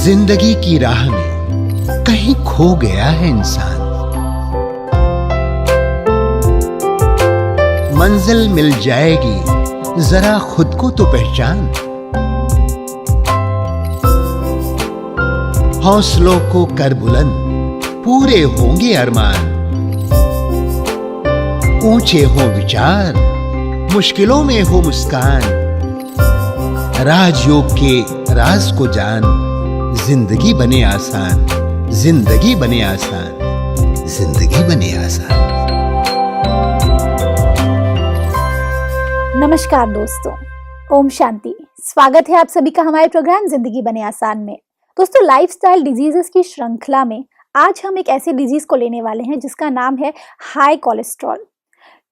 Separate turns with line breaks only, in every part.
जिंदगी की राह में कहीं खो गया है इंसान। मंजिल मिल जाएगी, जरा खुद को तो पहचान। हौसलों को कर बुलंद, पूरे होंगे अरमान। ऊंचे हो विचार, मुश्किलों में हो मुस्कान। राजयोग के राज को जान, जिंदगी बने आसान, जिंदगी बने आसान, जिंदगी बने आसान।
नमस्कार दोस्तों, ओम शांति। स्वागत है आप सभी का हमारे प्रोग्राम जिंदगी बने आसान में। दोस्तों, लाइफस्टाइल डिजीजेस की श्रृंखला में आज हम एक ऐसे डिजीज को लेने वाले हैं जिसका नाम है हाई कोलेस्ट्रॉल।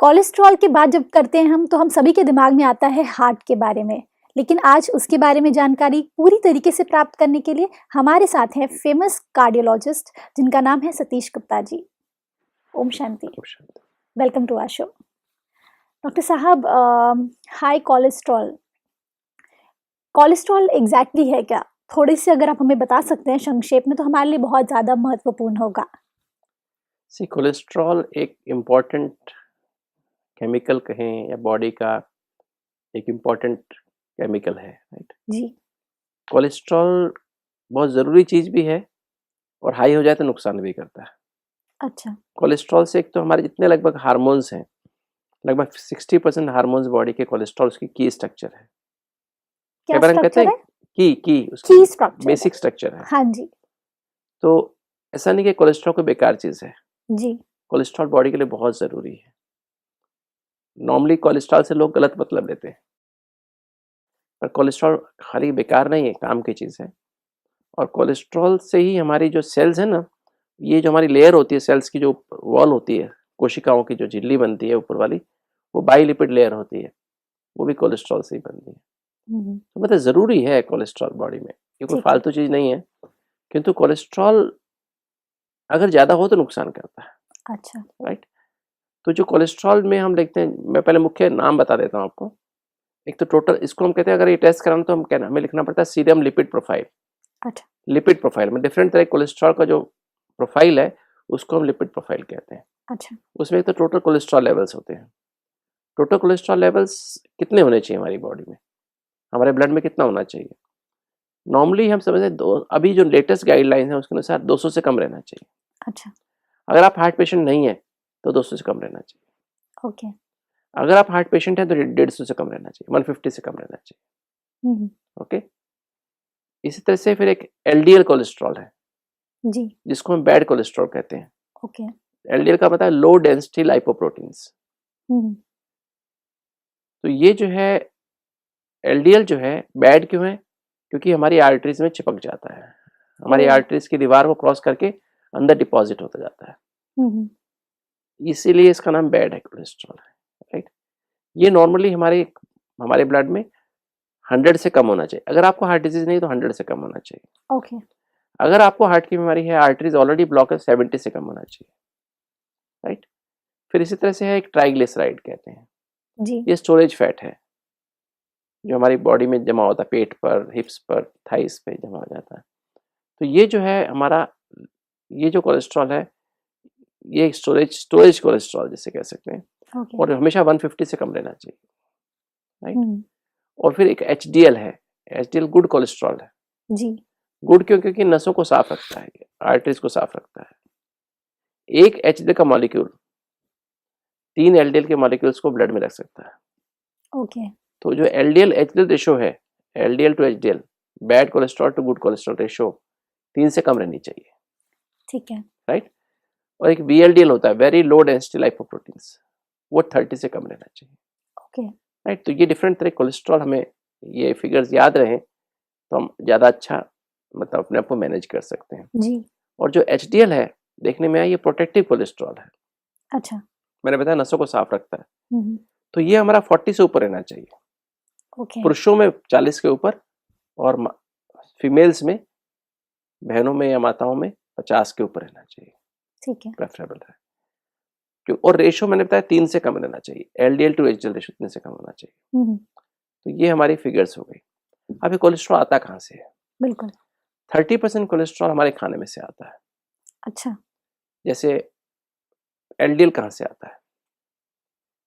कोलेस्ट्रॉल की बात जब करते हैं हम, तो हम सभी के दिमाग में आता है हार्ट के बारे में, लेकिन आज उसके बारे में जानकारी पूरी तरीके से प्राप्त करने के लिए हमारे साथ हैं फेमस कार्डियोलॉजिस्ट जिनका नाम है सतीश गुप्ता जी। ओम शांति, welcome to our show. Doctor साहब, हाई कोलेस्ट्रॉल एग्जैक्टली है क्या? थोड़ी सी अगर आप हमें बता सकते हैं संक्षेप में, तो हमारे लिए बहुत ज़्यादा महत्वपूर्ण होगा।
कोलेस्ट्रॉल एक इम्पॉर्टेंट केमिकल कहें या बॉडी का एक इम्पॉर्टेंट केमिकल है, राइट
जी।
कोलेस्ट्रॉल बहुत ज़रूरी चीज़ भी है और हाई हो जाए तो नुकसान भी करता है।
अच्छा।
कोलेस्ट्रॉल से एक तो हमारे जितने लगभग हार्मोन्स हैं, लगभग 60% हार्मोन्स बॉडी के कोलेस्ट्रॉल उसकी की स्ट्रक्चर है।
क्या
कहते
स्ट्रक्चर
हैं
है?
की
की स्ट्रक्चर,
बेसिक स्ट्रक्चर है।
हाँ जी।
तो ऐसा नहीं कि कोलेस्ट्रॉल कोई बेकार चीज़ है,
जी।
कोलेस्ट्रॉल बॉडी के लिए बहुत ज़रूरी है। नॉर्मली कोलेस्ट्रॉल से लोग गलत मतलब लेते हैं, पर कोलेस्ट्रॉल खाली बेकार नहीं है, काम की चीज़ है। और कोलेस्ट्रॉल से ही हमारी जो सेल्स है ना, ये जो हमारी लेयर होती है, सेल्स की जो वॉल होती है, कोशिकाओं की जो झिल्ली बनती है ऊपर वाली, वो बाइलिपिड लेयर होती है, वो भी कोलेस्ट्रॉल से ही बनती है। तो मतलब ज़रूरी है कोलेस्ट्रॉल बॉडी में, ये कोई फालतू चीज़ नहीं है। किंतु कोलेस्ट्रॉल अगर ज़्यादा हो तो नुकसान करता है।
अच्छा,
राइट। तो जो कोलेस्ट्रॉल में हम देखते हैं, मैं पहले मुख्य नाम बता देता हूँ आपको। एक तो टोटल, इसको हम कहते हैं, अगर ये टेस्ट कराना तो हम कहना, हमें लिखना पड़ता है सीरम लिपिड प्रोफाइल।
अच्छा।
लिपिड प्रोफाइल में डिफरेंट तरह कोलेस्ट्रॉल का जो प्रोफाइल है उसको हम लिपिड प्रोफाइल कहते हैं।
अच्छा।
उसमें एक तो टोटल कोलेस्ट्रॉल लेवल्स होते हैं। टोटल कोलेस्ट्रॉल लेवल्स कितने होने चाहिए हमारी बॉडी में, हमारे ब्लड में कितना होना चाहिए? नॉर्मली हम समझते हैं अभी जो लेटेस्ट गाइडलाइन है उसके अनुसार 200 से कम रहना चाहिए।
अच्छा।
अगर आप हार्ट पेशेंट नहीं है तो 200 से कम रहना चाहिए।
ओके।
अगर आप हार्ट पेशेंट है तो 150 से कम रहना चाहिए, 150 से कम रहना चाहिए। ओके। इसी तरह से फिर एक एलडीएल कोलेस्ट्रॉल है
जी,
जिसको हम बैड कोलेस्ट्रॉल कहते हैं।
ओके।
एलडीएल का मतलब लो डेंसिटी लाइपोप्रोटीन्स। तो ये जो है एलडीएल जो है बैड क्यों है? क्योंकि हमारी आर्टरीज में चिपक जाता है, हमारी आर्टरीज की दीवार को क्रॉस करके अंदर डिपॉजिट होता जाता है, इसीलिए इसका नाम बैड है कोलेस्ट्रॉल है। राइट। ये नॉर्मली हमारे ब्लड में 100 से कम होना चाहिए। अगर आपको हार्ट डिजीज नहीं तो 100 से कम होना चाहिए।
ओके।
अगर आपको हार्ट की बीमारी है, आर्टरीज ऑलरेडी ब्लॉक है, 70 से कम होना चाहिए। राइट। फिर इसी तरह से है एक ट्राइग्लिसराइड कहते हैं
जी।
ये स्टोरेज फैट है जो हमारी बॉडी में जमा होता है, पेट पर, हिप्स पर, थाइस पे जमा हो जाता है। तो ये जो है हमारा, ये जो कोलेस्ट्रॉल है ये स्टोरेज कोलेस्ट्रॉल जिसे कह सकते हैं।
ओके।
और हमेशा 150 से कम रहना चाहिए। राइट। और फिर एक एचडीएल है, एचडीएल गुड कोलेस्ट्रॉल है।
जी।
गुड क्यों? क्योंकि नसों को साफ रखता है, आर्टरीज को साफ रखता है। एक एचडीएल का मॉलिक्यूल 3 एलडीएल के मॉलिक्यूल्स को ब्लड में रख सकता है।
ओके।
तो जो एलडीएल एचडीएल रेशो है, LDL to HDL, bad cholesterol to good cholesterol ratio 3 से कम रहनी चाहिए।
ठीक है।
राइट। और एक वीएलडीएल होता है, वेरी लो डेंसिटी लाइपोप्रोटीन्स, वो 30 से कम रहना चाहिए।
ओके।
राइट। तो ये डिफरेंट तरह कोलेस्ट्रॉल, हमें ये फिगर्स याद रहे तो हम ज़्यादा अच्छा मतलब अपने आप को मैनेज कर सकते हैं।
जी।
और जो एचडीएल है देखने में ये प्रोटेक्टिव कोलेस्ट्रॉल है।
अच्छा।
मैंने बताया नसों को साफ रखता है। तो ये हमारा 40 से ऊपर रहना चाहिए।
ओके।
पुरुषों में 40 के ऊपर और फीमेल्स में, बहनों में या माताओं में 50 के ऊपर रहना चाहिए।
ठीक है।
प्रेफरेबल है। और रेशो मैंने बताया 3 से कम रहना चाहिए, एलडीएल टू एचडीएल रेशो 3 से कम होना चाहिए। तो ये हमारी फिगर्स हो गई। अब ये कोलेस्ट्रॉल आता कहाँ से है?
बिल्कुल।
30% कोलेस्ट्रॉल हमारे खाने में से आता है।
अच्छा।
जैसे एलडीएल कहाँ से आता है?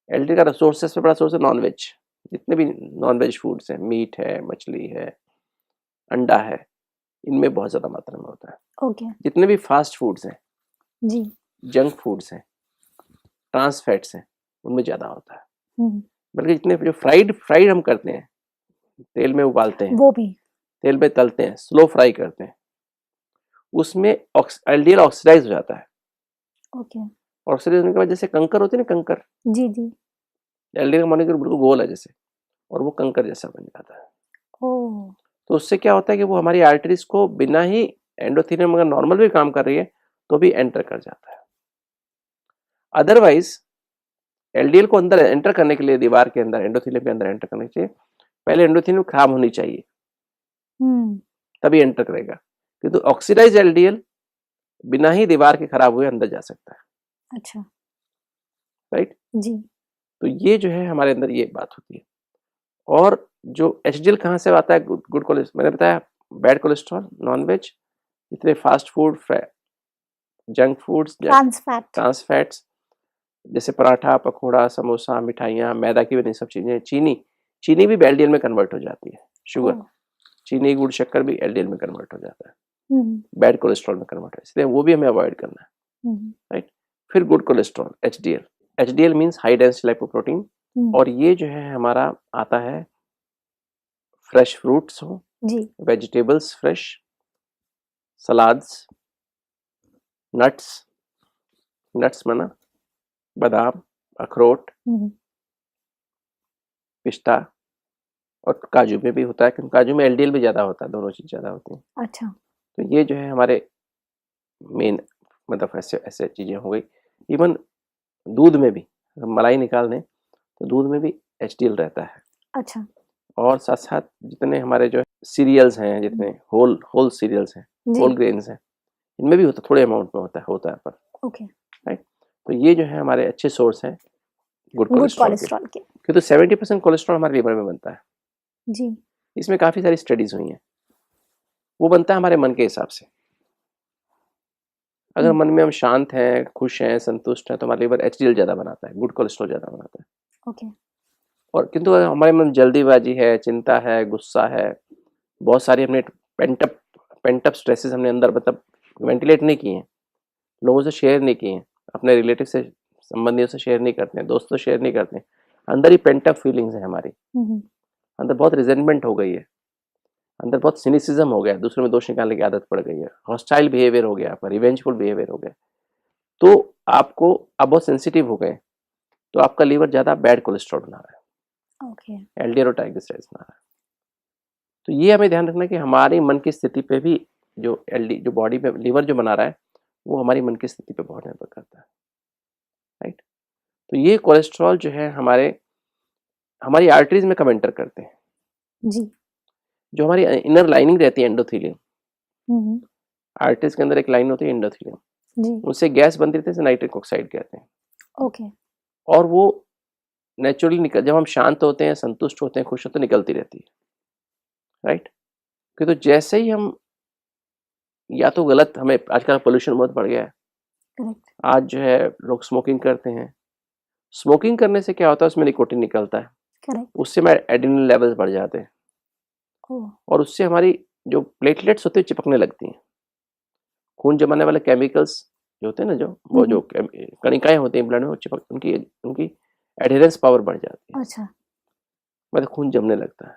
एलडीएल का सोर्सेस पे बड़ा सोर्स है नॉनवेज। जितने भी नॉनवेज फूड्स हैं, मीट है, मछली है, अंडा है, इनमें बहुत ज़्यादा मात्रा में होता है।
ओके।
जितने भी फास्ट फूड्स हैं,
जी।
जंक फूड्स हैं, ट्रांस फैट्स हैं, उनमें ज़्यादा होता है।
हम्म,
बल्कि जितने जो फ्राइड हम करते हैं, तेल में उबालते हैं,
वो भी।
तेल में तलते हैं, स्लो फ्राई करते हैं, उसमें एलडीएल ऑक्सीडाइज हो जाता है।
ओके।
ऑक्सीडाइज होने के बाद जैसे कंकर होते हैं ना, कंकर,
जी जी।
एलडीएल का मॉलिक्यूल बिल्कुल गोल है जैसे, और वो कंकर जैसा बन जाता है।
ओ।
तो उससे क्या होता है कि वो हमारी आर्टरीज को बिना ही एंडोथेलियम अगर नॉर्मल भी काम कर रही है तो भी एंटर कर जाता है। अदरवाइज एलडीएल को अंदर एंटर करने के लिए, दीवार के अंदर, एंडोथेलियम के अंदर एंटर करने के लिए पहले एंडोथेलियम खराब होनी चाहिए, तभी एंटर करेगा। क्योंकि ऑक्सीडाइज एलडीएल बिना ही दीवार के खराब हुए अंदर जा सकता है।
अच्छा।
राइट।
जी।
तो ये जो है हमारे अंदर ये बात होती है। और जो एचडीएल कहाँ से आता है? गुड कोलेस्ट्रॉल, मैंने बताया, बैड कोलेस्ट्रॉल, नॉनवेज, जितने fast food, junk foods, trans fats, जैसे पराठा, पकौड़ा, समोसा, मिठाइयाँ, मैदा की बनी सब चीजें, चीनी भी एलडीएल में कन्वर्ट हो जाती है। शुगर, चीनी, गुड़, शक्कर भी एलडीएल में कन्वर्ट हो जाता है, बैड कोलेस्ट्रॉल में कन्वर्ट है, इसलिए वो भी हमें अवॉइड करना है। राइट। फिर good cholesterol, HDL. HDL means high density lipoprotein, और ये जो है हमारा आता है फ्रेश फ्रूट्स हो,
जी।
वेजिटेबल्स फ्रेश, सलाद्स, नट्स माना बादाम, अखरोट, पिस्ता, और काजू में भी होता है, क्योंकि काजू में एलडीएल भी ज्यादा होता है, दोनों चीज ज्यादा होती हैं।
अच्छा।
तो ये जो है हमारे मेन, मतलब ऐसे चीजें हो गई। इवन दूध में भी, मलाई निकाल दें तो दूध में भी एचडीएल रहता है।
अच्छा।
और साथ साथ जितने हमारे जो सीरियल्स हैं, जितने होल सीरियल्स हैं, होल ग्रेन्स हैं, इनमें भी होता, थोड़े अमाउंट में होता है पर।
ओके।
राइट। तो ये जो है हमारे अच्छे सोर्स हैं गुड कोलेस्ट्रॉल के, क्योंकि 70% कोलेस्ट्रॉल हमारे लिवर में बनता है।
जी।
इसमें काफी सारी स्टडीज हुई हैं। वो बनता है हमारे मन के हिसाब से। अगर मन में हम शांत हैं, खुश हैं, संतुष्ट हैं, तो हमारा लिवर एचडीएल ज्यादा बनाता है, गुड कोलेस्ट्रॉल ज्यादा बनाता है।
ओके।
और किंतु अगर हमारे मन में जल्दीबाजी है, चिंता है, गुस्सा है, बहुत सारी हमने पेंटअप स्ट्रेसेस हमने अंदर, मतलब वेंटिलेट नहीं किए हैं, लोगों से शेयर नहीं किए हैं, अपने रिलेटिव से, संबंधियों से शेयर नहीं करते हैं, दोस्तों से शेयर नहीं करते हैं, अंदर ही पेंटअप फीलिंग्स है हमारी, अंदर बहुत रिजेंटमेंट हो गई है, अंदर बहुत सिनिसिज्म हो गया, दूसरे में दोष निकालने की आदत पड़ गई है, हॉस्टाइल बिहेवियर हो गया, पर रिवेंजफुल बिहेवियर हो गया, तो आपको आप बहुत सेंसिटिव हो गए, तो आपका लीवर ज्यादा बैड कोलेस्ट्रॉल बना रहा है,
ओके।
एलडीएल और ट्राइग्लिसराइड्स बना रहा है। तो ये हमें ध्यान रखना कि हमारी मन की स्थिति पे भी, जो बॉडी पे लीवर जो बना रहा है, वो हमारी मन की स्थिति पे बहुत निर्भर करता है। राइट। तो ये कोलेस्ट्रॉल जो है हमारी आर्टरीज में कब एंटर करते हैं?
जी।
जो हमारी इनर लाइनिंग रहती है एंडोथेलियम, आर्टरीज के अंदर एक लाइन होती है एंडोथेलियम,
जी।
उससे गैस बनती रहती है, नाइट्रिक ऑक्साइड कहते हैं।
ओके।
और वो नेचुरली जब हम शांत होते हैं, संतुष्ट होते हैं, खुश होते हैं, निकलती रहती है। राइट। तो जैसे ही हम, या तो गलत, हमें आजकल पोल्यूशन बहुत बढ़ गया है,
करेक्ट।
आज जो है लोग स्मोकिंग करते हैं, स्मोकिंग करने से क्या होता है, उसमें निकोटीन निकलता है,
करेक्ट।
उससे हमारे एड्रेनलिन लेवल्स बढ़ जाते हैं, और उससे हमारी जो प्लेटलेट्स होते हैं चिपकने लगती हैं, खून जमाने वाले केमिकल्स जो होते हैं ना, वो जो कणिकाएं होती हैं ब्लड में, वो चिपक, उनकी एडहेरेंस पावर बढ़ जाती है।
अच्छा।
मतलब खून जमने लगता है,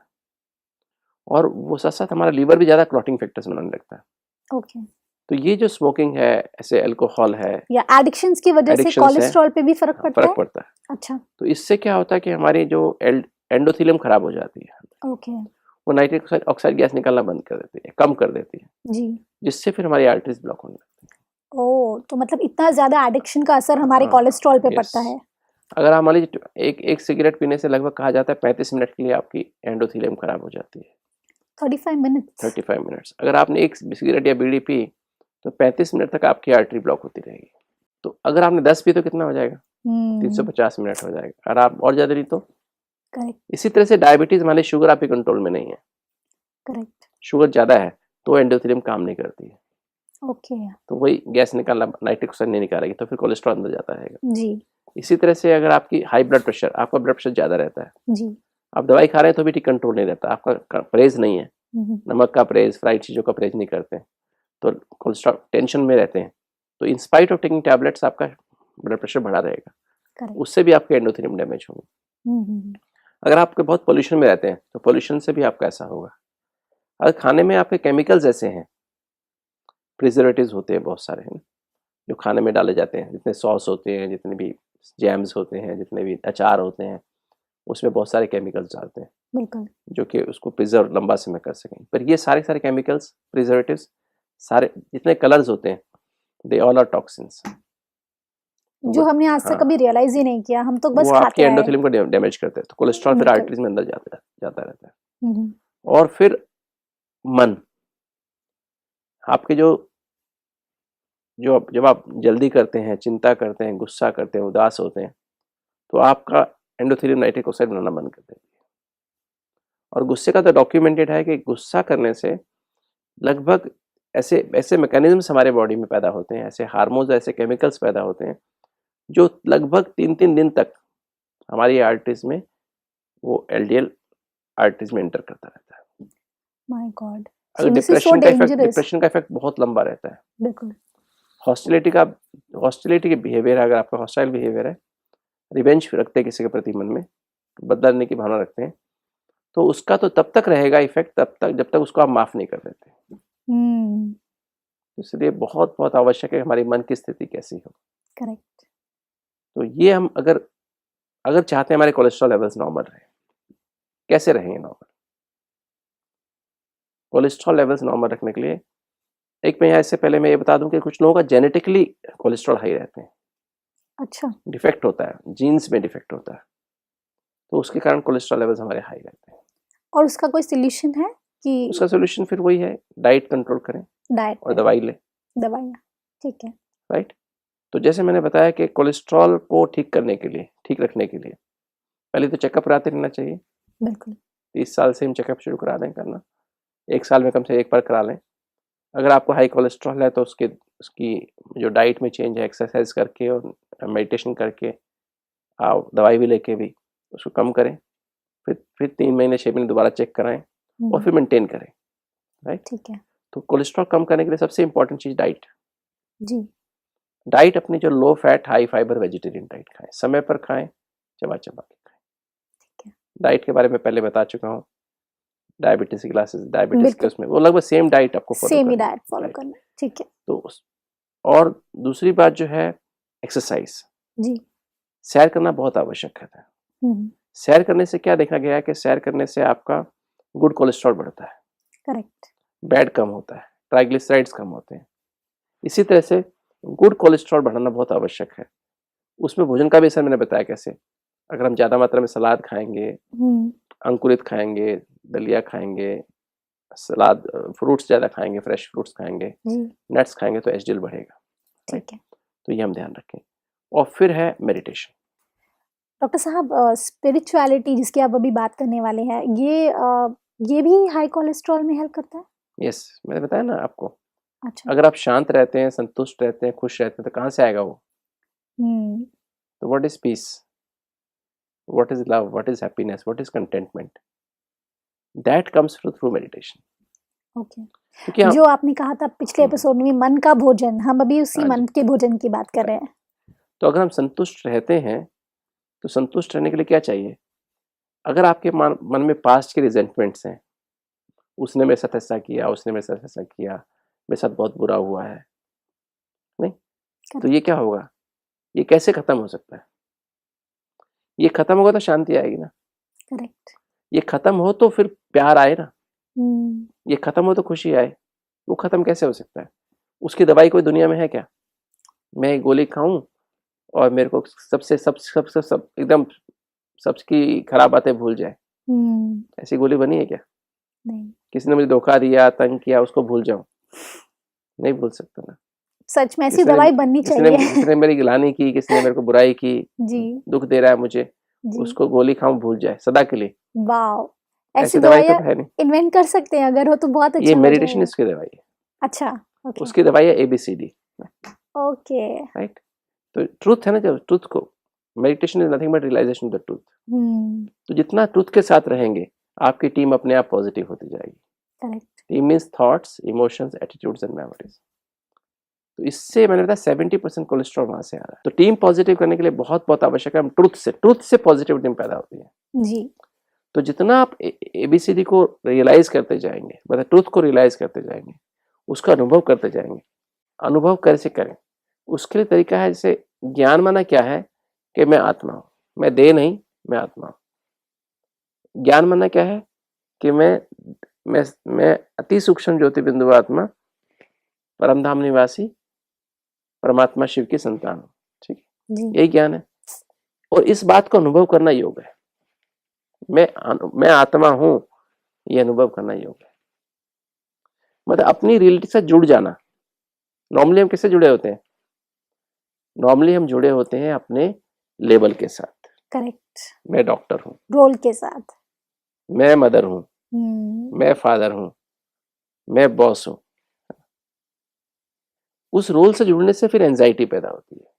और वो साथ साथ हमारा लीवर भी ज्यादा क्लॉटिंग फैक्टर्स बनाने लगता है।
ओके।
तो ये जो स्मोकिंग है, ऐसे अल्कोहल है,
या एडिक्शंस की वजह से कोलेस्ट्रॉल पे भी फर्क पड़ता है? अच्छा।
तो इससे क्या होता है कि हमारी जो एंडोथेलियम खराब हो जाती है,
ओके।
वो नाइट्रिक ऑक्साइड गैस निकालना बंद कर देती है, कम कर देती है जी, जिससे फिर हमारी आर्टरीज ब्लॉक होने लगती है।
ओह, तो मतलब इतना ज्यादा एडिक्शन का असर हमारे कोलेस्ट्रॉल पे पड़ता है।
अगर आप मान लीजिए एक सिगरेट पीने से लगभग कहा जाता है 35 मिनट के लिए आपकी एंडोथेलियम खराब हो जाती है। 35 मिनट्स। अगर आपने एक सिगरेट या बीड़ी पी तो 35 मिनट तक आपकी आर्टरी ब्लॉक होती रहेगी। तो अगर आपने 10 पी तो कितना हो जाएगा? 350 मिनट हो जाएगा। अगर आप और ज्यादा ली तो करेक्ट। इसी तरह से डायबिटीज, मान लीजिए शुगर आपके कंट्रोल में नहीं है, करेक्ट, शुगर ज्यादा है तो एंडोथेलियम काम नहीं करती है,
ओके।
तो वही गैस निकालना, नाइट्रिक ऑक्साइड नहीं निकालेगी, तो फिर कोलेस्ट्रॉल अंदर जाता रहेगा।
जी।
इसी तरह से अगर आपकी हाई ब्लड प्रेशर, आपका ब्लड प्रेशर ज़्यादा रहता है,
जी।
आप दवाई खा रहे हैं तो भी ठीक कंट्रोल नहीं रहता, आपका परहेज नहीं है,
हम्म।
नमक का परहेज, फ्राइड चीज़ों का परहेज नहीं करते हैं, तो कोलेस्ट्रॉल टेंशन में रहते हैं, तो in spite of taking tablets आपका ब्लड प्रेशर बढ़ा रहेगा,
करेक्ट।
उससे भी आपके एंडोथेलियम डैमेज होंगे।
हम्म।
अगर आपके बहुत पोल्यूशन में रहते हैं तो पोल्यूशन से भी आपका ऐसा होगा। अगर खाने में आपके केमिकल्स ऐसे हैं, प्रिजर्वेटिव्स होते हैं बहुत सारे, हैं जो खाने में डाले जाते हैं, जितने सॉस होते हैं, जितने भी जैम्स होते हैं, जितने भी अचार होते हैं, उसमें बहुत सारे केमिकल्स डालते हैं
बिल्कुल।
जो कि उसको प्रिजर्व लंबा समय कर सकें। पर ये सारे सारे केमिकल्स, प्रिजर्वेटिव्स, सारे जितने कलर्स होते हैं, दे ऑल आर टॉक्सिन्स,
जो हमने आज तक
हाँ,
कभी रियलाइज ही नहीं किया, हम तो बस
वो
खाते
आपके
आए।
एंडोथेलियम को डैमेज करते हैं, तो कोलेस्ट्रॉल फिर
बिल्कुल।
आर्टरीज में अंदर जाता रहता है।
हम्म।
और फिर मन, आपके जो जो जब आप जल्दी करते हैं, चिंता करते हैं, गुस्सा करते हैं, उदास होते हैं, तो आपका एंडोथेलियम नाइट्रिक ऑक्साइड बनाना बंद कर देती है। और गुस्से का तो डॉक्यूमेंटेड है कि गुस्सा करने से लगभग ऐसे ऐसे मैकेनिज्म्स हमारे बॉडी में पैदा होते हैं, ऐसे हार्मोन्स, ऐसे केमिकल्स पैदा होते हैं जो लगभग 3-3 दिन तक हमारी आर्टरीज में, वो एलडीएल आर्टरीज में एंटर करता रहता है।
माय गॉड,
अगर
so this is so dangerous.
Depression का इफेक्ट बहुत लंबा रहता है।
बिल्कुल।
हॉस्टिलिटी के बिहेवियर, अगर आपका हॉस्टाइल बिहेवियर है, रिवेंज रखते हैं किसी के प्रति, मन में बदला लेने की भावना रखते हैं, तो उसका तो तब तक रहेगा इफेक्ट, तब तक जब तक उसको आप माफ नहीं कर देते। इसलिए बहुत बहुत आवश्यक है हमारी मन की स्थिति कैसी हो।
करेक्ट।
तो ये हम अगर चाहते हैं हमारे कोलेस्ट्रॉल लेवल्स नॉर्मल रहे, कैसे रहेंगे नॉर्मल? कोलेस्ट्रॉल लेवल्स नॉर्मल रखने के लिए, एक मैं इससे पहले मैं ये बता दूं कि कुछ लोगों का जेनेटिकली कोलेस्ट्रॉल हाई रहते हैं,
अच्छा।
डिफेक्ट होता है, जीन्स में डिफेक्ट होता है, तो उसके कारण कोलेस्ट्रॉल लेवल्स हमारे हाई रहते हैं।
और उसका कोई सोल्यूशन है कि?
उसका सोल्यूशन फिर वही है, डाइट कंट्रोल करें
डाइट
और दवाई लें,
दवाइयाँ, ठीक है।
राइट। तो जैसे मैंने बताया कि कोलेस्ट्रॉल को ठीक करने के लिए, ठीक रखने के लिए, पहले तो चेकअप कराते रहना चाहिए।
बिल्कुल।
30 साल से हम चेकअप शुरू करा दें करना, 1 साल में कम से 1 बार करा लें। अगर आपको हाई कोलेस्ट्रॉल है तो उसकी जो डाइट में चेंज है, एक्सरसाइज करके और मेडिटेशन करके, आप दवाई भी लेके भी उसको कम करें, फिर 3 महीने 6 महीने दोबारा चेक कराएं और फिर मेंटेन करें, राइट।
ठीक है।
तो कोलेस्ट्रॉल कम करने के लिए सबसे इंपॉर्टेंट चीज़ डाइट।
जी।
डाइट अपनी जो low fat high fibre vegetarian diet खाएं, समय पर खाएं, चबा चबा के खाएं।
ठीक है।
डाइट के बारे में पहले बता चुका हूँ, डायबिटीज की क्लासेस, डायबिटीज के
बिल्कुल।
उसमें वो लगभग सेम डाइट आपको फॉलो
सेम ही
करनी है,
डाइट फॉलो
राइट।
करना है, ठीक है।
तो और दूसरी बात जो है एक्सरसाइज,
जी।
सैर करना बहुत आवश्यक है। सैर करने से क्या देखा गया है कि सैर करने से आपका गुड कोलेस्ट्रॉल बढ़ता है,
करेक्ट।
बैड कम होता है, ट्राइग्लिसराइड्स कम होते हैं। इसी तरह से गुड कोलेस्ट्रॉल बढ़ाना बहुत आवश्यक है। उसमें भोजन का भी असर मैंने बताया कैसे। अगर हम ज़्यादा मात्रा में सलाद खाएंगे, अंकुरित खाएंगे, दलिया खाएंगे, सलाद, फ्रूट्स ज़्यादा खाएंगे, फ्रेश फ्रूट्स खाएंगे, नट्स खाएंगे, तो एचडीएल बढ़ेगा,
ठीक है।
तो ये हम ध्यान रखें। और फिर है मेडिटेशन।
डॉक्टर साहब, स्पिरिचुअलिटी जिसकी आप अभी बात करने वाले हैं, ये भी हाई कोलेस्ट्रॉल में हेल्प करता है?
यस, मैंने बताया ना आपको।
अच्छा।
अगर आप शांत रहते हैं, संतुष्ट रहते हैं, खुश रहते हैं, तो कहाँ से आएगा वो? तो what is peace, what is love, what is happiness, what is contentment? That comes through meditation.
Okay.
क्योंकि
जो आपने कहा था पिछले एपिसोड में, मन का भोजन, हम अभी उसी मन के भोजन की बात कर रहे हैं।
तो अगर हम संतुष्ट रहते हैं, तो संतुष्ट रहने के लिए क्या चाहिए? अगर आपके मन में पास्ट के रिजेंटमेंट्स हैं, उसने मेरे साथ ऐसा किया, उसने मेरे साथ ऐसा किया, मेरे साथ बहुत बुरा हुआ है, नहीं, तो ये क्या होगा? ये कैसे खत्म हो सकता है? ये खत्म होगा तो शांति आएगी ना।
करेक्ट।
ये खत्म हो तो फिर प्यार आए ना। ये खत्म हो तो खुशी आए। वो खत्म कैसे हो सकता है? उसकी दवाई कोई दुनिया में है क्या? मैं एक गोली खाऊं और मेरे को सबसे सब एकदम सबकी खराब बातें भूल जाए, ऐसी गोली बनी है क्या?
नहीं।
किसी ने मुझे धोखा दिया, तंग किया, उसको भूल जाऊं? नहीं भूल सकता ना।
सच में ऐसी दवाई बननी चाहिए।
किसी ने मेरी गिलानी की, किसी ने मेरे को बुराई की,
जी।
दुख दे रहा है मुझे, उसको गोली खाऊं भूल जाए सदा के लिए।
वाओ, ऐसी
ऐसी दवाई तो
दवाइयाँ
है नहीं,
इन्वेंट कर सकते हैं, अगर हो तो बहुत
ये
अच्छा हो
मेडिटेशन
जाएगा।
इसकी दवाई है,
अच्छा, ओके,
उसकी दवाई है ABCD,
ओके।
राइट। तो ट्रूथ है ना, जब ट्रूथ को, meditation is nothing but realisation of the truth.
हुँ,
तो जितना ट्रूथ के साथ रहेंगे, आपकी टीम अपने आप पॉजिटिव होती जाएगी।
Correct.
Team means thoughts, emotions, attitudes and memories. तो इससे मैंने बताया 70% कोलेस्ट्रॉल वहां से आ रहा है। तो टीम पॉजिटिव करने के लिए बहुत बहुत आवश्यक है, हम ट्रूथ से पॉजिटिव टीम पैदा होती है।
जी,
तो जितना आप ABCD को रियलाइज करते जाएंगे, मतलब ट्रूथ को रियलाइज करते जाएंगे, उसका अनुभव करते जाएंगे। अनुभव कैसे करें, उसके लिए तरीका है, जैसे ज्ञान माना क्या है कि मैं आत्मा हूं, मैं देह नहीं, मैं आत्मा हूं। ज्ञान माना क्या है कि मैं अति सूक्ष्म ज्योति बिंदु आत्मा, परमधाम निवासी परमात्मा शिव की संतान हूं। ठीक है,
जी,
यही ज्ञान है। और इस बात को अनुभव करना योग है। मैं आत्मा हूं, ये अनुभव करना योग है, मतलब अपनी रियलिटी से जुड़ जाना। नॉर्मली हम किससे जुड़े होते हैं? नॉर्मली हम जुड़े होते हैं अपने लेवल के साथ।
करेक्ट,
मैं डॉक्टर हूँ,
रोल के साथ।
मैं मदर हूँ,
हुँ,
मैं फादर हूँ, मैं बॉस हूँ। उस रोल से जुड़ने से फिर एंजाइटी पैदा होती है,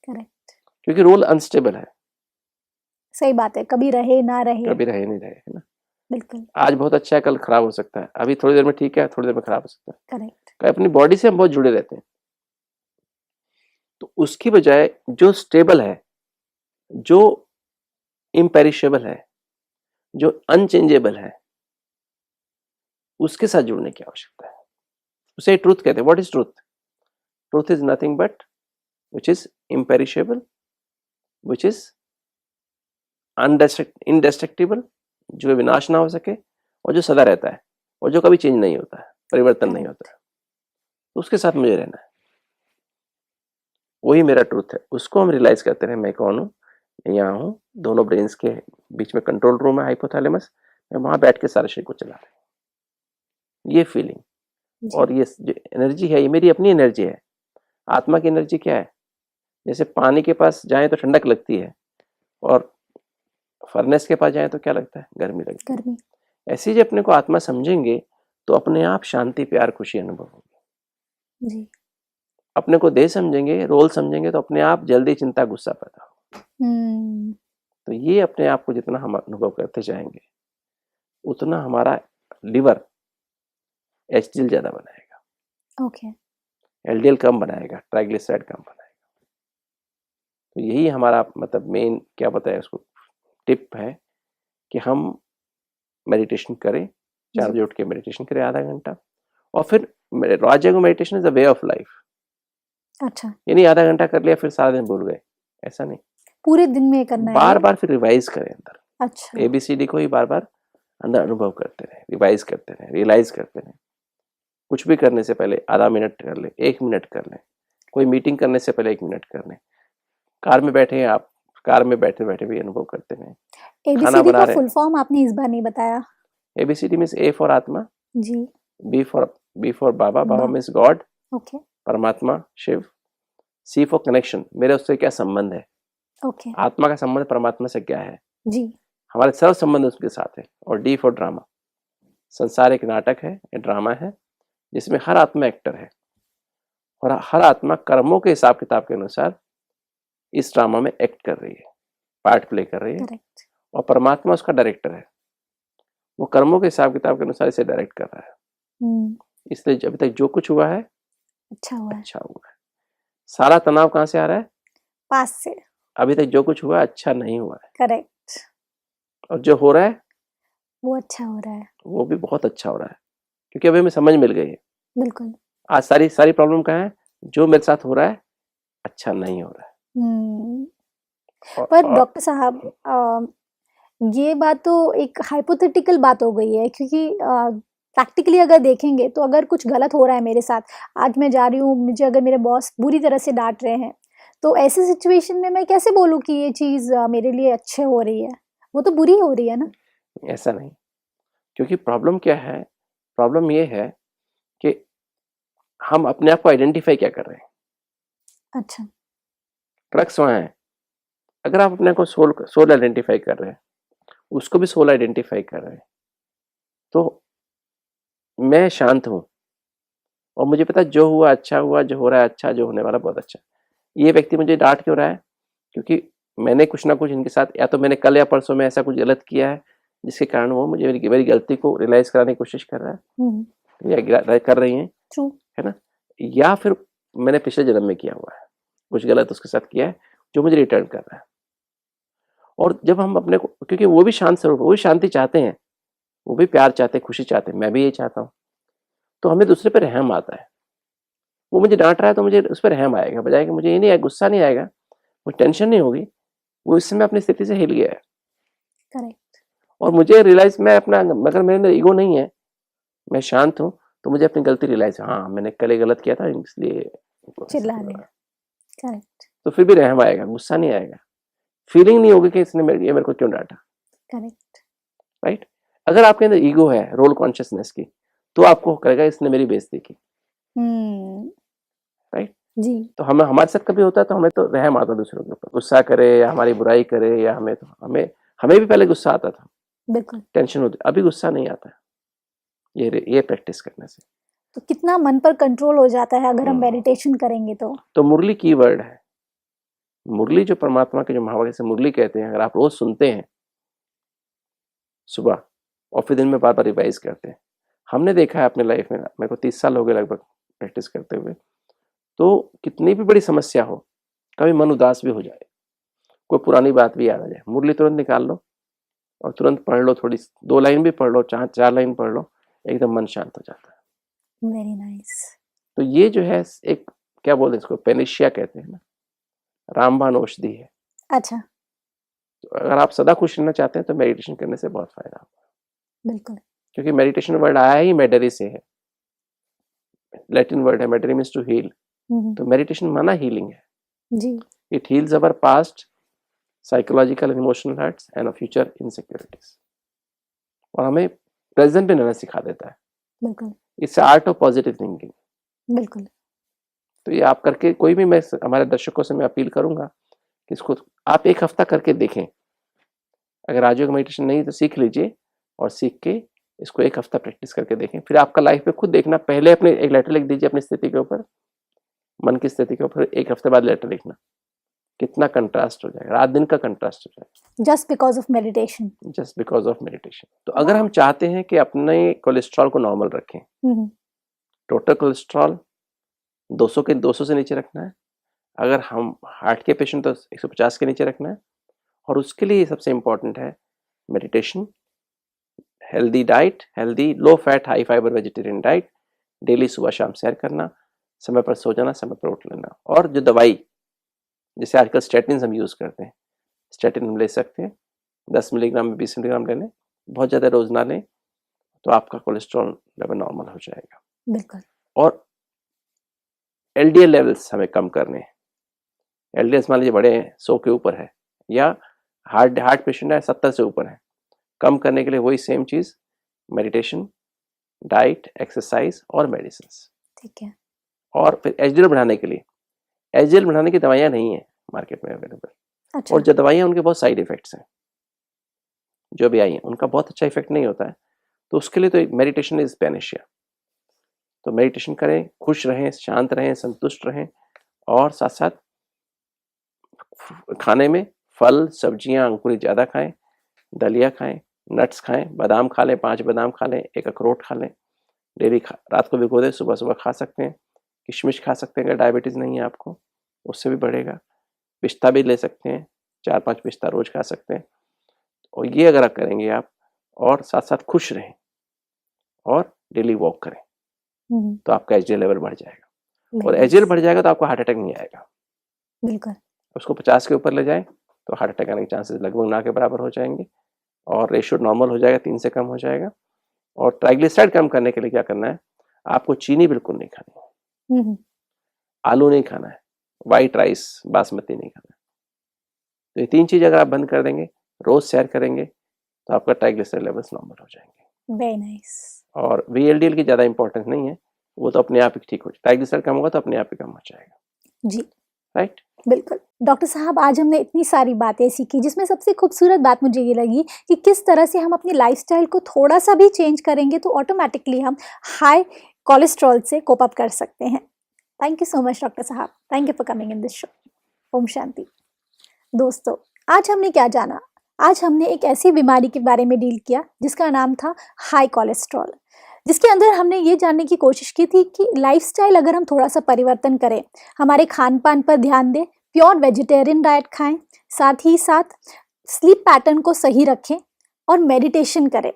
करेक्ट,
क्योंकि रोल अनस्टेबल है,
सही बात है, कभी रहे ना रहे,
कभी रहे नहीं रहे, है ना।
बिल्कुल,
आज बहुत अच्छा है, कल खराब हो सकता है, अभी थोड़ी देर में ठीक है, थोड़ी देर में खराब हो सकता है।
करेक्ट,
अपनी बॉडी से हम बहुत जुड़े रहते हैं। तो उसकी बजाय जो स्टेबल है, जो इम्पेरिशेबल है, जो अनचेंजेबल है, उसके साथ जुड़ने की आवश्यकता है। उसे ट्रूथ कहते हैं। What is truth? Truth is nothing but which is imperishable, which is इंडेस्ट्रक्टिबल, जो विनाश ना हो सके, और जो सदा रहता है, और जो कभी चेंज नहीं होता है, परिवर्तन नहीं होता है। तो उसके साथ मुझे रहना है, वही मेरा ट्रूथ है। उसको हम रियलाइज करते रहे, मैं कौन हूँ, मैं यहाँ हूँ, दोनों ब्रेन्स के बीच में कंट्रोल रूम है, हाइपोथैलेमस, मैं वहां बैठ के सारे शरीर को चला रहा हूँ। ये फीलिंग
जी,
और ये जो एनर्जी है, ये मेरी अपनी एनर्जी है। आत्मा की एनर्जी क्या है? जैसे पानी के पास जाए तो ठंडक लगती है, और फर्नेस के पास जाए तो क्या लगता है? गर्मी लगती है।
गर्मी,
ऐसे ही जब अपने को आत्मा समझेंगे तो अपने आप शांति, प्यार, खुशी अनुभव होगी।
जी,
अपने को देह समझेंगे, रोल समझेंगे, तो अपने आप जल्दी चिंता, गुस्सा पैदा होगा।
हुँ,
तो ये अपने आप को जितना हम अनुभव करते जाएंगे, उतना हमारा लिवर HDL ज्यादा बनाएगा,
ओके,
LDL कम बनाएगा, ट्राइग्लिसराइड कम बनाएगा। तो यही हमारा मतलब मेन क्या बताया उसको टिप है कि हम मेडिटेशन करें, 4
जी,
बजे उठ के मेडिटेशन करें आधा घंटा, और फिर राजा को meditation is a way of life.
अच्छा,
यानी आधा घंटा कर लिया फिर सारा दिन भूल गए, ऐसा नहीं।
पूरे दिन में करना है
बार
ये?
बार फिर रिवाइज करें अंदर,
अच्छा,
ABCD को ही बार बार अंदर अनुभव करते रहे, रिवाइज करते रहे, रियलाइज करते रहे। कुछ भी करने से पहले आधा मिनट कर ले, 1 मिनट कर ले, कोई मीटिंग करने से पहले 1 मिनट कर ले, कार में बैठे हैं आप, कार में बैठे बैठे भी अनुभव करते रहे, खाना
ABCD
बना
का
रहे।
फुल फॉर्म आपने इस बार नहीं बताया।
ABCD मीन्स A फॉर आत्मा,
जी,
बी फॉर बाबा, बाबा
बा
मीन्स गॉड,
ओके,
परमात्मा, शिव। C फॉर कनेक्शन, मेरे उससे क्या संबंध है,
ओके,
आत्मा का संबंध परमात्मा से क्या है,
जी,
हमारे सर्व संबंध उसके साथ है। और D फॉर ड्रामा, संसार एक नाटक है, एक ड्रामा है, जिसमें हर आत्मा एक्टर है, और हर आत्मा कर्मों के हिसाब किताब के अनुसार इस ड्रामा में एक्ट कर रही है, पार्ट प्ले कर रही है,
करेक्ट,
और परमात्मा उसका डायरेक्टर है, वो कर्मों के हिसाब किताब के अनुसार इसे डायरेक्ट कर रहा है।
हुँ,
इसलिए अभी तक जो कुछ हुआ है,
अच्छा हुआ है,
अच्छा हुआ है। सारा तनाव कहाँ से आ रहा है?
पास से,
अभी तक जो कुछ हुआ है, अच्छा नहीं हुआ है,
करेक्ट,
और जो हो रहा है
वो अच्छा हो रहा है,
वो भी बहुत अच्छा हो रहा है, क्योंकि अभी हमें समझ मिल गई है।
बिल्कुल।
आज सारी सारी प्रॉब्लम कहाँ है? जो मेरे साथ हो रहा है अच्छा नहीं हो रहा है।
हुँ, पर
और
डॉक्टर साहब ये बात तो एक हाइपोथेटिकल बात हो गई है, क्योंकि प्रैक्टिकली अगर देखेंगे तो अगर कुछ गलत हो रहा है मेरे साथ, आज मैं जा रही हूँ, मुझे अगर मेरे बॉस बुरी तरह से डाँट रहे हैं, तो ऐसे सिचुएशन में मैं कैसे बोलूँ कि ये चीज़ मेरे लिए अच्छे हो रही है? वो तो बुरी हो रही है ना?
ऐसा नहीं, क्योंकि प्रॉब्लम क्या है? प्रॉब्लम ये है कि हम अपने आप को आइडेंटिफाई क्या कर रहे हैं।
अच्छा,
क्रक्स वहाँ है। अगर आप अपने को सोल सोल आइडेंटिफाई कर रहे हैं, उसको भी सोल आइडेंटिफाई कर रहे हैं, तो मैं शांत हूँ और मुझे पता है जो हुआ अच्छा हुआ, जो हो रहा है अच्छा, जो होने वाला बहुत अच्छा। ये व्यक्ति मुझे डांट क्यों रहा है? क्योंकि मैंने कुछ ना कुछ इनके साथ, या तो मैंने कल या परसों में ऐसा कुछ गलत किया है जिसके कारण वो मुझे मेरी गलती को रियलाइज कराने की कोशिश कर रहा है या कर रही हैं,
ट्रू।
है ना? या फिर मैंने पिछले जन्म में किया हुआ है, कुछ गलत उसके साथ किया है जो मुझे रिटर्न कर रहा है। और जब हम अपने को, क्योंकि वो भी शांत स्वरूप, वो भी शांति चाहते हैं, वो भी प्यार चाहते हैं, खुशी चाहते हैं, मैं भी ये चाहता हूँ, तो हमें दूसरे पर रहम आता है। वो मुझे डांट रहा है तो मुझे उस पर रहम आएगा, बजाय कि मुझे ये नहीं आएगा, गुस्सा नहीं आएगा, मुझे टेंशन नहीं होगी, वो इस समय अपनी स्थिति से हिल गया है।
करेक्ट।
और मुझे रियलाइज, मैं अपना, मगर मेरे अंदर ईगो नहीं है, मैं शांत हूँ, तो मुझे अपनी गलती रियलाइज, हाँ मैंने कल ये गलत किया था इसलिए
चिल्ला रहे हैं। करेक्ट।
तो फिर भी रहम आएगा, गुस्सा नहीं आएगा, फीलिंग नहीं होगी कि इसने मेरे को क्यों डांटा।
करेक्ट।
राइट? अगर आपके अंदर ईगो है, रोल कॉन्शियसनेस की, तो आपको कहेगा इसने मेरी बेइज्जती की। राइट?
जी।
तो हमारे साथ कभी होता है तो हमें तो रहम आता दूसरों के ऊपर, गुस्सा करे या हमारी बुराई करे, या हमें भी पहले गुस्सा आता था,
बिल्कुल।
टेंशन होती, अभी गुस्सा नहीं आता है, ये प्रैक्टिस करने से।
तो कितना मन पर कंट्रोल हो जाता है अगर हम मेडिटेशन करेंगे तो
मुरली की वर्ड है, मुरली जो परमात्मा के जो महावाक्य से मुरली कहते हैं, अगर आप रोज सुनते हैं सुबह और फिर दिन में बार बार रिवाइज करते हैं, हमने देखा है अपने लाइफ में, मेरे को 30 साल हो गए लगभग प्रैक्टिस करते हुए, तो कितनी भी बड़ी समस्या हो, कभी मन उदास भी हो जाए, कोई पुरानी बात भी याद आ जाए, मुरली तुरंत निकाल लो और तुरंत पढ़ लो, थोड़ी 2 लाइन भी पढ़ लो, 4 लाइन पढ़ लो, एकदम मन शांत हो जाता है।
Very nice.
तो ये जो है एक, क्या बोलते हैं इसको, पेनिशिया कहते हैं ना, रामबाण औषधि है।
अच्छा।
तो अगर आप सदा खुश रहना चाहते हैं तो मेडिटेशन करने से बहुत फायदा होगा।
बिल्कुल।
क्योंकि मेडिटेशन वर्ड आया ही मेडरी से है, लैटिन वर्ड है, मेडरी मीन्स टू हील, तो मेडिटेशन माना हीलिंग है।
जी।
It heals our past psychological and emotional hurts and future insecurities, और हमें प्रेजेंट में रहना सिखा देता है।
बिल्कुल।
It's art of positive thinking.
बिल्कुल।
तो ये आप करके, कोई भी, मैं हमारे दर्शकों से मैं अपील करूंगा कि इसको आप 1 हफ्ता करके देखें। अगर राजयोग मेडिटेशन नहीं तो सीख लीजिए, और सीख के इसको 1 हफ्ता प्रैक्टिस करके देखें, फिर आपका लाइफ में खुद देखना। पहले अपने एक लेटर लिख दीजिए अपनी स्थिति के ऊपर, मन की स्थिति के ऊपर, 1 हफ्ते बाद लेटर लिखना, कितना कंट्रास्ट हो जाएगा, रात दिन का कंट्रास्ट हो जाएगा,
just because of meditation.
Just because of meditation. तो अगर हम चाहते हैं कि अपने कोलेस्ट्रॉल को नॉर्मल रखें, टोटल कोलेस्ट्रॉल 200 से नीचे रखना है, अगर हम हार्ट के पेशेंट तो 150 के नीचे रखना है, और उसके लिए सबसे इंपॉर्टेंट है meditation, healthy diet, healthy low fat high fibre vegetarian diet, daily सुबह शाम सैर करना, समय पर सो जाना, समय पर उठ लेना, और जो दवाई, जैसे आजकल स्टैटिन हम यूज़ करते हैं, स्टैटिन हम ले सकते हैं, 10 मिलीग्राम 20 मिलीग्राम ले लें, बहुत ज़्यादा रोज ना लें, तो आपका कोलेस्ट्रॉल लेवल नॉर्मल हो जाएगा।
बिल्कुल।
और एलडीएल लेवल्स हमें कम करने हैं। एलडीएल मान लीजिए बड़े हैं, 100 के ऊपर है, या हार्ट पेशेंट है 70 से ऊपर है, कम करने के लिए वही सेम चीज़, मेडिटेशन, डाइट, एक्सरसाइज और मेडिसिन।
ठीक है।
और फिर एचडीएल बढ़ाने के लिए, एचडीएल बढ़ाने की दवाइयाँ नहीं है मार्केट में अवेलेबल,
अच्छा।
और जो दवाइयाँ उनके बहुत साइड इफेक्ट्स हैं, जो भी आई हैं उनका बहुत अच्छा इफेक्ट नहीं होता है, तो उसके लिए तो मेडिटेशन इज पेनिशिया। तो मेडिटेशन करें, खुश रहें, शांत रहें, संतुष्ट रहें, और साथ साथ खाने में फल सब्जियां अंकुरित ज़्यादा खाएं, दलिया खाएं, नट्स खाएं, बादाम खा लें, 5 बादाम खा लें, 1 अखरोट खा लें, डेली रात को भिगो दें, सुबह सुबह खा सकते हैं, किशमिश खा सकते हैं अगर डायबिटीज़ नहीं है आपको, उससे भी बढ़ेगा, पिस्ता भी ले सकते हैं, 4-5 पिस्ता रोज खा सकते हैं। और ये अगर आप करेंगे आप, और साथ साथ खुश रहें और डेली वॉक करें, तो आपका एचडीएल लेवल बढ़ जाएगा, और एचडीएल बढ़ जाएगा तो आपको हार्ट अटैक नहीं आएगा।
बिल्कुल।
उसको 50 के ऊपर ले जाएं तो हार्ट अटैक आने के चांसेस लगभग ना के बराबर हो जाएंगे, और रेशियो नॉर्मल हो जाएगा, 3 से कम हो जाएगा। और ट्राइग्लिसराइड कम करने के लिए क्या करना है, आपको चीनी बिल्कुल नहीं खानी है, आलू नहीं खाना है, वाइट राइस बासमती नहीं खाना है। तो ये 3 चीज़ अगर आप बंद कर देंगे, रोज सैर करेंगे, तो आपका ट्राइग्लिसराइड लेवल्स नॉर्मल हो जाएंगे।
Very nice.
और वीएलडीएल की ज़्यादा इंपॉर्टेंस नहीं है, वो तो अपने आप ही ठीक हो जाए, ट्राइग्लिसराइड कम होगा तो अपने आप ही कम हो जाएगा।
जी।
राइट?
बिल्कुल। डॉक्टर साहब, आज हमने इतनी सारी बातें सीखी, जिसमें सबसे खूबसूरत बात मुझे ये लगी कि किस तरह से हम अपनी लाइफस्टाइल को थोड़ा सा भी चेंज करेंगे तो ऑटोमेटिकली हम हाई कोलेस्ट्रॉल से कोप अप कर सकते हैं। Thank you so much doctor साहब, thank you for coming in this show. ओम शांति। दोस्तों, आज हमने क्या जाना? आज हमने एक ऐसी बीमारी के बारे में डील किया जिसका नाम था हाई कोलेस्ट्रॉल, जिसके अंदर हमने ये जानने की कोशिश की थी कि लाइफस्टाइल अगर हम थोड़ा सा परिवर्तन करें, हमारे खान पान पर ध्यान दें, प्योर वेजिटेरियन डाइट खाएं, साथ ही साथ स्लीप पैटर्न को सही रखें और मेडिटेशन करें,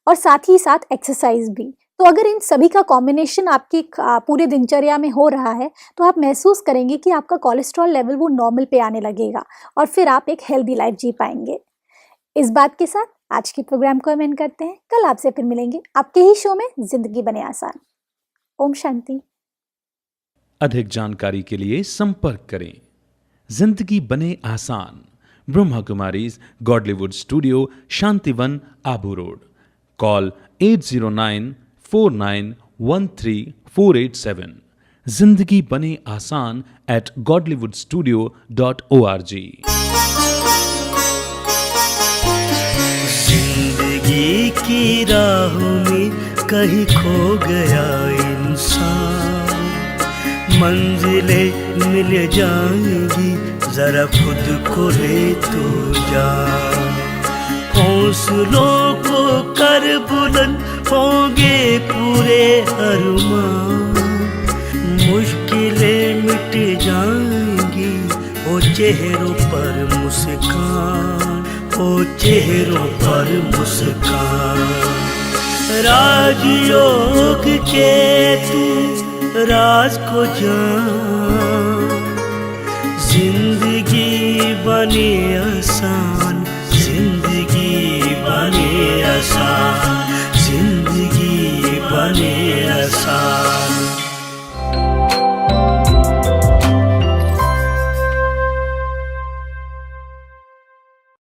और साथ ही साथ एक्सरसाइज भी। तो अगर इन सभी का कॉम्बिनेशन आपकी पूरे दिनचर्या में हो रहा है तो आप महसूस करेंगे कि आपका कोलेस्ट्रॉल लेवल वो नॉर्मल पे आने लगेगा और फिर आप एक हेल्दी लाइफ जी पाएंगे। इस बात के साथ आज के प्रोग्राम को हम एंड करते हैं। कल आपसे फिर मिलेंगे आपके ही शो में जिंदगी बने आसान। ओम शांति।
अधिक जानकारी के लिए संपर्क करें जिंदगी बने आसान, Brahma Kumaris Godlywood studio, Shantivan, Abu road. Call 809491347। जिंदगी बने आसान @godlywoodstudio.org।
जिंदगी की राहों में कहीं खो गया इंसान, मंजिलें मिल जाएंगी, जरा खुद को ले तो जा। हौसलों को कर बुलंद, होंगे पूरे अरमान, मुश्किलें मिट जाएंगी, ओ चेहरों पर मुस्कान, ओ चेहरों पर मुस्कान। राजयोग के तू राज को जान, जिंदगी बने आसान, जिंदगी बने आसान, जिंदगी बने आसान।